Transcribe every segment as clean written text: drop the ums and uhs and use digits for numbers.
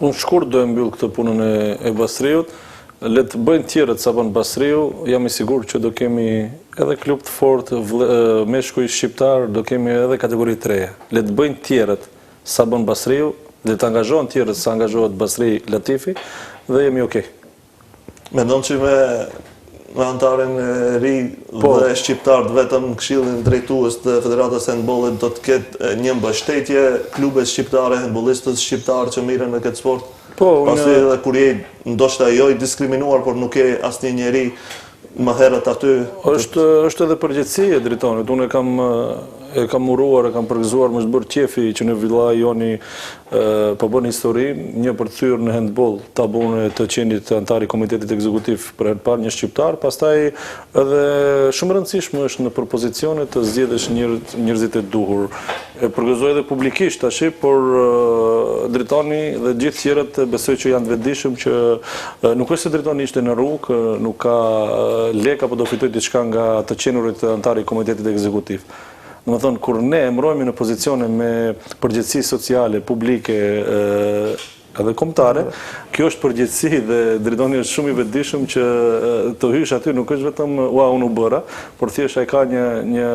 Unë shkurt do e mbyll këtë punën e Basriut. Le të bëjnë tjerët sa bën Basriu, jam i sigurt që do kemi edhe klub të fortë, meshkuj shqiptar, do kemi edhe kategori të reja. Le të bëjnë tjerët sa bën Basriu, dhe të angazhohen tjerët sa angazhohet Basri Latifi, dhe jemi okay. Mendon që me antarin e ri dhe shqiptarët vetëm këshillin drejtues të Federatës së Handbollit do të ketë një mbështetje klubet shqiptare, handbollistët shqiptarë që mirën në këtë sport? Pasi edhe kur je ndoshta jo i diskriminuar, por nuk e asnjë njeri më herët aty. Është edhe përgjegjësi e drejtonit. Unë e kam uruar, e kam përgëzuar, më është bërë qefi që në villaj joni po bën histori, një për të thyrë në handball tabune të qenit antari komitetit ekzekutiv për herë parë një shqiptar, pastaj edhe shumë rëndësishme është në propozicionet të zgjedhësh njerëzit e duhur. E përgëzoj edhe publikisht tash, por drejtoni dhe gjithë tjerët besoj që janë të vetëdijshëm që nuk është se drejtoni ishte në rrugë, nuk ka lek apo do fitoj diçka nga të qenurit antari komitetit ekzekutiv. Domethënë, kur ne emërojmë në pozicione me përgjegjësi sociale, publike, edhe kombëtare, kjo është përgjegjësi dhe drejtoni është shumë i vetëdijshëm që të hysh aty nuk është vetëm unë u bëra, por thjesht ai ka një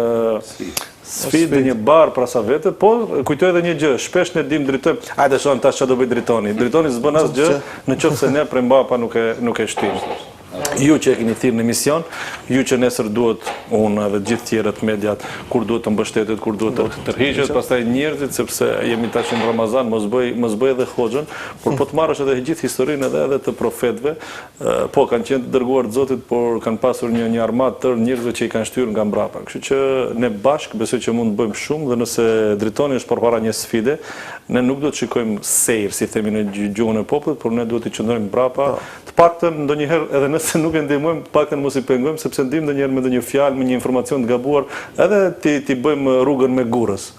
sfidë, një barë pra sa vete, po kujtoj edhe një gjë, shpesh ne dim drejtojmë, hajde shohim tash çfarë do bëj drejtoni. Drejtoni s'bën asgjë nëse ne prej mbrapa nuk e shtim. Ju që e keni thirrë në emision, ju që nesër duhet unë edhe gjithë tjerët mediat, kur duhet të mbështetet, kur duhet të tërhiqet, pastaj njerëzit, sepse jemi tash në Ramazan, mos bëj edhe hoxhën, por po të marrësh edhe gjithë historinë edhe të profetëve, po kanë qenë të dërguar të Zotit, por kanë pasur një armatë tërë njerëzve që i kanë shtyrë nga mbrapa. Kështu që ne bashkë besoj që mund të bëjmë shumë, dhe nëse drejtoni është përpara një sfide, ne nuk do të shikojmë sejr, si themi në gjuhën e popullit, por ne duhet të qëndrojmë mbrapa, të paktën ndonjëherë edhe nëse nuk e ndihmojmë, të paktën mos i pengojmë, sepse ndihmë ndonjëherë me ndonjë fjalë, me një informacion të gabuar, edhe ti bëjmë rrugën me gurës.